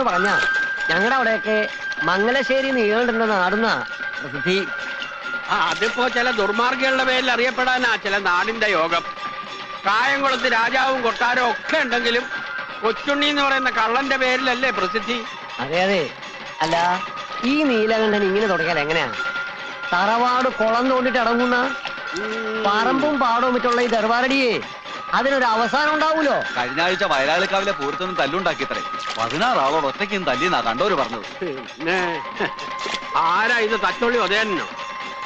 എന്ന് പറഞ്ഞാ ഞങ്ങളുടെ അവിടെയൊക്കെ മംഗലശ്ശേരി നീളുണ്ടെന്ന നാടുന്ന പ്രസിദ്ധി. അതിപ്പോ ചില ദുർമാർഗികളുടെ പേരിൽ അറിയപ്പെടാനാ ചില നാടിന്റെ യോഗം. കായംകുളത്ത് രാജാവും കൊട്ടാരവും ഒക്കെ ഉണ്ടെങ്കിലും കൊച്ചുണ്ണി എന്ന് പറയുന്ന കള്ളന്റെ പേരിലല്ലേ പ്രസിദ്ധി? അതെ അതെ. അല്ല, ഈ നീലകണ്ഠൻ ഇങ്ങനെ തുടങ്ങിയാൽ എങ്ങനെയാ? തറവാട് കുളം തോണ്ടിട്ട് അടങ്ങുന്ന പറമ്പും പാടവും മറ്റുള്ള ഈ ദർബാരടിയെ അതിനൊരു അവസാനം ഉണ്ടാവൂലോ? കഴിഞ്ഞ ആഴ്ച വയലാളിക്കാവിലെ പൂരത്തിനും തല്ലുണ്ടാക്കിയത്രേ. 16 ആളോട് ഒറ്റയ്ക്കും തല്ലിന്നാ കണ്ടോര് പറഞ്ഞത്. പിന്നെ ആരാ ഇത് തച്ചുള്ളി ഉദയനോ?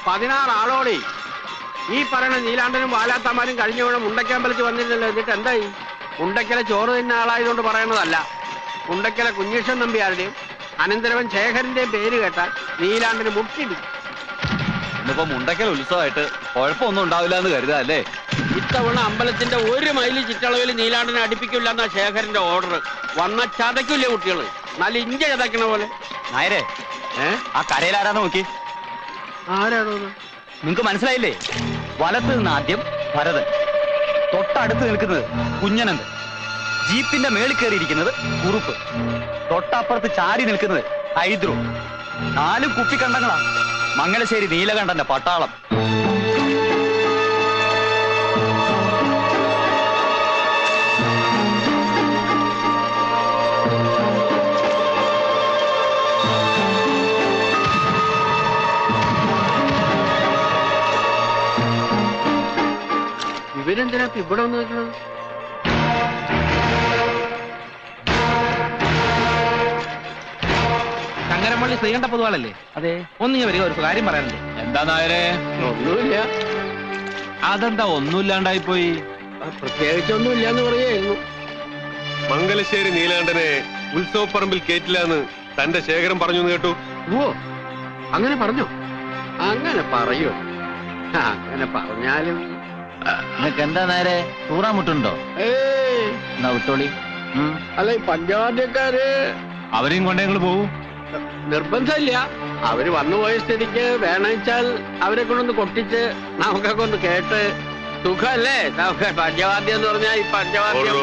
16 ആളോടെ ഈ പറയുന്ന നീലാണ്ടനും വാലാത്തമാരും കഴിഞ്ഞ വീണ മുണ്ടക്കമ്പലത്തിൽ വന്നിരുന്നല്ലോ. എന്നിട്ട് എന്തായി? മുണ്ടക്കലെ ചോറ് തിന്ന ആളായതുകൊണ്ട് പറയണതല്ല. മുണ്ടക്കലെ കുഞ്ഞീഷൻ നമ്പിയാരുടെയും അനന്തരവൻ ശേഖരന്റെയും പേര് കേട്ടാൽ നീലാണ്ടന് മുട്ടിടിക്കും. ഇന്നിപ്പോ മുണ്ടക്കൽ ഉത്സവമായിട്ട് കുഴപ്പമൊന്നും ഉണ്ടാവില്ല എന്ന് കരുതാ അല്ലേ? ഇത്തവണ അമ്പലത്തിന്റെ 1 മൈൽ ചുറ്റളവിൽ നീലാണ്ടനെ അടുപ്പിക്കില്ല എന്നാ ശേഖരന്റെ ഓർഡർ. വന്ന ചതയ്ക്കില്ലേ കുട്ടികള്? നല്ല ഇഞ്ച ചതയ്ക്കണ പോലെ. നായരെ, ആ കരയിലാരാന്ന് നോക്കി. ആരാണോ? നിങ്ങക്ക് മനസ്സിലായില്ലേ? വലത്ത് നിന്ന് ആദ്യം ഭരതൻ, തൊട്ടടുത്ത് നിൽക്കുന്നത് കുഞ്ഞനന്ദൻ, ജീപ്പിന്റെ മേളിൽ കയറിയിരിക്കുന്നത് കുറുപ്പ്, തൊട്ടപ്പുറത്ത് ചാടി നിൽക്കുന്നത് ഹൈദ്രു. 4 കുപ്പിക്കണ്ടങ്ങളാ മംഗലശ്ശേരി നീലകണ്ഠന്റെ പട്ടാളം. ഇവരെന്തിനാ ഇവിടെ വന്ന് നോക്കണം? ചങ്ങരപ്പള്ളി ശ്രീകണ്ഠ പൊതുവാളല്ലേ? അതെ. ഒന്നിങ്ങ വരിക, ഒരു കാര്യം പറയാനുണ്ട്. എന്താ നായരെ? ഒന്നുമില്ല. അതെന്താ ഒന്നുമില്ലാണ്ടായി പോയി? പ്രത്യേകിച്ചൊന്നുമില്ല എന്ന് പറയായിരുന്നു. മംഗലശ്ശേരി നീലാണ്ടനെ ഉത്സവപ്പറമ്പിൽ കേറ്റില്ലാന്ന് തന്റെ ശേഖരം പറഞ്ഞു കേട്ടു. ഓ, അങ്ങനെ പറഞ്ഞോ? അങ്ങനെ പറയോ? അങ്ങനെ പറഞ്ഞാലും നിനക്ക് എന്താ നേരെ തൂറാമുട്ടുണ്ടോ? എന്നാ വിട്ടോളി. അല്ല, ഈ പഞ്ചവാദ്യക്കാര് അവരെയും കൊണ്ടേ ഞങ്ങൾ പോവും. നിർബന്ധമില്ല. അവര് വന്നുപോയ സ്ഥിതിക്ക് വേണമെച്ചാൽ അവരെ കൊണ്ടൊന്ന് കൊട്ടിച്ച് നമുക്കൊക്കെ ഒന്ന് കേട്ട് സുഖല്ലേ? നമുക്ക് പഞ്ചവാദ്യം എന്ന് പറഞ്ഞാൽ ഈ പഞ്ചവാദ്യം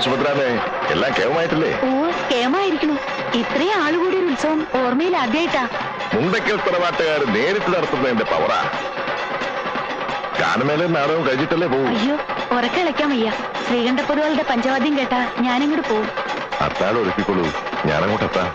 സുഭദ്രാമേ, എല്ലാം കേമമായിട്ടില്ലേ? ഓ, കേമായിരിക്കുന്നു. ഇത്രയും ആളുകൂടി ഒരു ഉത്സവം ഓർമ്മയിൽ ആദ്യമായിട്ടാ. മുണ്ടക്കൽ തറവാട്ടുകാർ നേരിട്ട് നടത്തുന്നതിന്റെ പവറാ. ഗാനമേലെ നാടകം കഴിച്ചിട്ടല്ലേ പോകും. അയ്യോ, ഉറക്കളിക്കാൻ വയ്യ. ശ്രീകണ്ഠ പൊതുവാളുടെ പഞ്ചവാദ്യം കേട്ടാ ഞാനിങ്ങോട്ട് പോവും. അത്താഴം ഒരുക്കിക്കൊള്ളൂ, ഞാനങ്ങോട്ടെത്താം.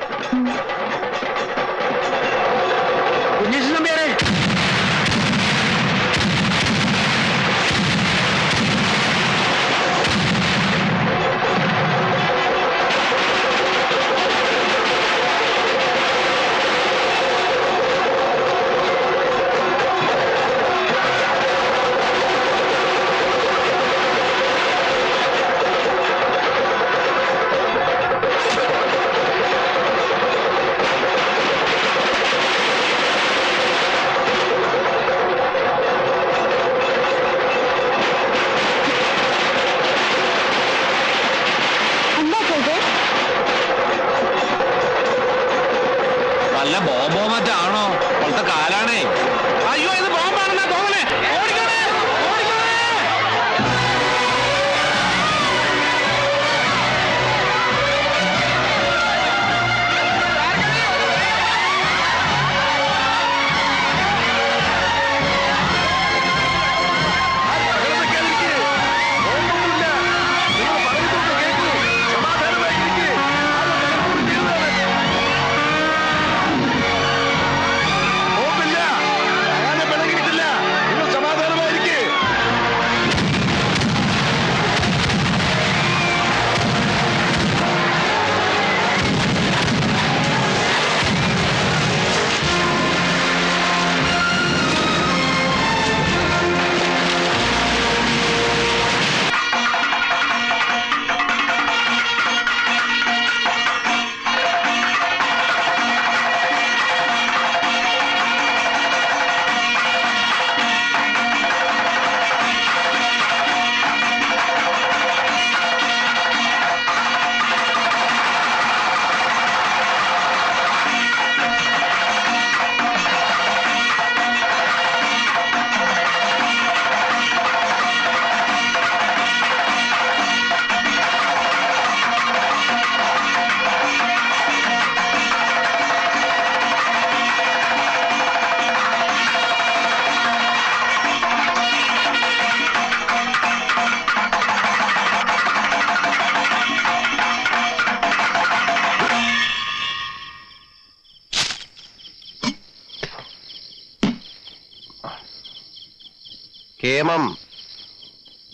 കേമം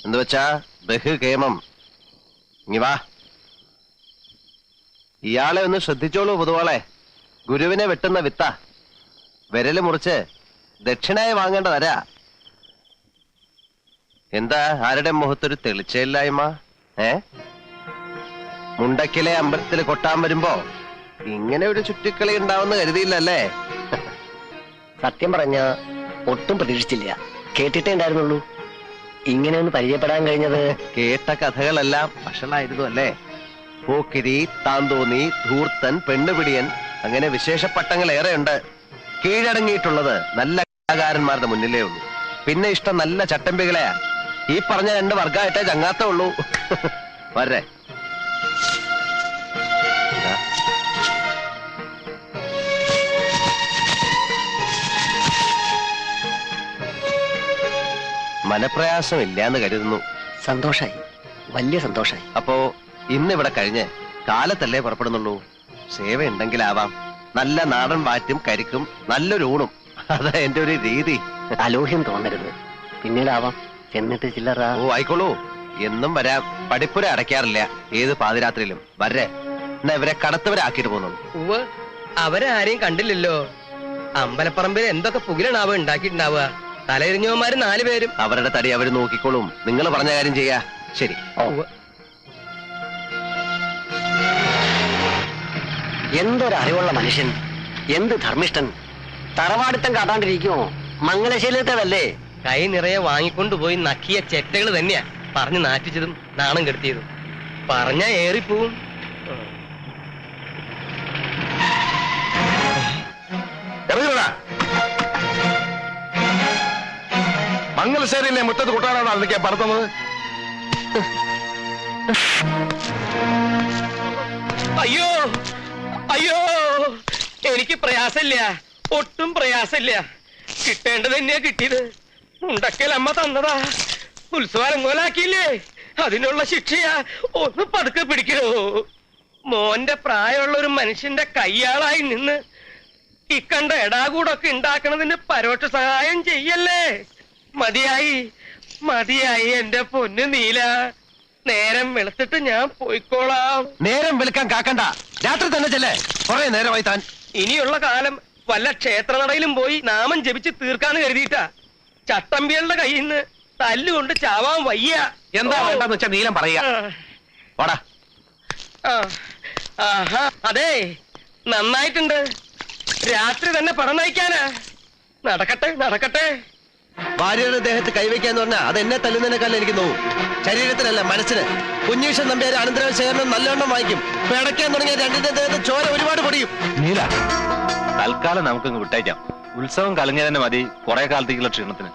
എന്ന് വെച്ചാ ബഹുകേമം. ഇങ്ങി വാ. ഇയാളെ ഒന്ന് ശ്രദ്ധിച്ചോളൂ പൊതുവാളെ. ഗുരുവിനെ വെട്ടുന്ന വിത്ത. വിരല് മുറിച്ച് ദക്ഷിണായി വാങ്ങേണ്ട തരാ. എന്താ ആരുടെ മുഖത്തൊരു തെളിച്ചയില്ലായ്മ? മുണ്ടക്കിലെ അമ്പലത്തിൽ കൊട്ടാൻ വരുമ്പോ ഇങ്ങനെ ഒരു ചുറ്റിക്കളി ഉണ്ടാവുന്ന കരുതിയില്ലല്ലേ? സത്യം പറഞ്ഞ ഒട്ടും പ്രതീക്ഷിച്ചില്ല. കേട്ടിട്ടേ ഉണ്ടായിരുന്നുള്ളൂ. ഇങ്ങനെ ഒന്ന് പരിചയപ്പെടാൻ കഴിഞ്ഞത്. കേട്ട കഥകളെല്ലാം വഷളായിരുന്നു അല്ലേ? പോക്കിരി, താന്തോന്നി, ധൂർത്തൻ, പെണ്ണുപിടിയൻ, അങ്ങനെ വിശേഷ പട്ടങ്ങൾ ഏറെയുണ്ട്. കീഴടങ്ങിയിട്ടുള്ളത് നല്ല കലാകാരന്മാരുടെ മുന്നിലേ ഉള്ളൂ. പിന്നെ ഇഷ്ടം നല്ല ചട്ടമ്പികളെയാ. ഈ പറഞ്ഞ 2 വർഗമായിട്ടേ ചങ്ങാത്തേ ഉള്ളൂ. വരേ. മനപ്രയാസം ഇല്ലാന്ന് കരുതുന്നു. സന്തോഷായി, വലിയ സന്തോഷായി. അപ്പോ ഇന്നിവിടെ കഴിഞ്ഞ് കാലത്തല്ലേ പുറപ്പെടുന്നുള്ളൂ? സേവ ഉണ്ടെങ്കിലാവാം. നല്ല നാടൻ വാറ്റും കരിക്കും നല്ലൊരു ഊണും. അതാ എന്റെ ഒരു രീതി. അലോഹ്യം തോന്നരുത്. പിന്നീടാവാം. ചെന്നിട്ട് ചില്ലറ. ഓ ആയിക്കോളൂ, എന്നും വരാം. പഠിപ്പുര അടയ്ക്കാറില്ല ഏത് പാതിരാത്രിയിലും. വരേ. എന്നാ ഇവരെ കടത്തവരാക്കിട്ട് പോകുന്നുള്ളൂ. അവരെ ആരെയും കണ്ടില്ലല്ലോ. അമ്പലപ്പറമ്പിൽ എന്തൊക്കെ പുകിലാണാവ ഉണ്ടാക്കിയിട്ടുണ്ടാവുക. തലയിരിഞ്ഞവന്മാര് 4 പേരും. അവരുടെ തടി അവര് നോക്കിക്കോളും. നിങ്ങൾ പറഞ്ഞ കാര്യം ചെയ്യാ. ശരി. എന്തൊരു അറിവുള്ള മനുഷ്യൻ, എന്ത് ധർമ്മിഷ്ഠൻ. തറവാടിത്തം കാട്ടാണ്ടിരിക്കുമോ? മംഗലശീലത്തേതല്ലേ? കൈ നിറയെ വാങ്ങിക്കൊണ്ടുപോയി നക്കിയ ചെറ്റകൾ തന്നെയാ പറഞ്ഞു നാറ്റിച്ചതും നാണം കെടുത്തിയതും. പറഞ്ഞ ഏറിപ്പോവും. മംഗലശ്ശേരിയിലെ മുറ്റത്ത് കൊട്ടാനാണ് അതൊക്കെ പറത്തുന്നത്. അയ്യോ അയ്യോ, എനിക്ക് പ്രയാസമില്ല, ഒട്ടും പ്രയാസമില്ല. കിട്ടേണ്ടത് തന്നെയാ കിട്ടിയത്. മുണ്ടക്കൽ അമ്മ തന്നതാ. ഉത്സവം കോലാക്കിയില്ലേ, അതിനുള്ള ശിക്ഷയാ. ഒന്ന് പതുക്കെ പിടിക്കണോ. മോന്റെ പ്രായമുള്ള ഒരു മനുഷ്യന്റെ കയ്യാളായി നിന്ന് ഇക്കണ്ട എടാകൂടൊക്കെ ഉണ്ടാക്കണതിന് പരോക്ഷ സഹായം ചെയ്യല്ലേ. മതിയായി മതിയായി എന്റെ പൊന്നു നീല. നേരം വെളുത്തിട്ട് ഞാൻ പോയിക്കോളാം. നേരം വെളുക്കാൻ കാക്കണ്ട, രാത്രി തന്നെ ചെല്ലേ. കുറെ നേരമായി താൻ. ഇനിയുള്ള കാലം വല്ല ക്ഷേത്രനടയിലും പോയി നാമം ജപിച്ച് തീർക്കാന്ന് കരുതിയിട്ടാ. ചട്ടമ്പികളുടെ കയ്യിൽ നിന്ന് തല്ലുകൊണ്ട് ചാവാൻ വയ്യ. എന്താ വേണ്ടെന്ന് വെച്ചാ നീലം പറയാ. വാടാ. ആഹാ, അതെ, നന്നായിട്ടുണ്ട്. രാത്രി തന്നെ പണം നയിക്കാനാ. നടക്കട്ടെ നടക്കട്ടെ. ഭാര്യയുടെ ദേഹത്ത് കൈവയ്ക്കാന്ന് പറഞ്ഞാൽ അത് എന്നെ തല്ലുന്നതിനേക്കാളും എനിക്ക് നോവും. ശരീരത്തിനല്ല, മനസ്സിന്. കുഞ്ഞീഷൻ നമ്പ്യാർ അനന്തര ശേഖരണം നല്ലവണ്ണം വായിക്കും. പിടയ്ക്കാൻ തുടങ്ങിയ 2ന്റെ ദേഹത്ത് ചോര ഒരുപാട് പൊടിയും. നീല, തൽക്കാലം നമുക്കങ്ങ് വിട്ടേക്കാം. ഉത്സവം കലങ്ങിയ തന്നെ മതി കുറെ കാലത്തേക്കുള്ള ക്ഷീണത്തിന്.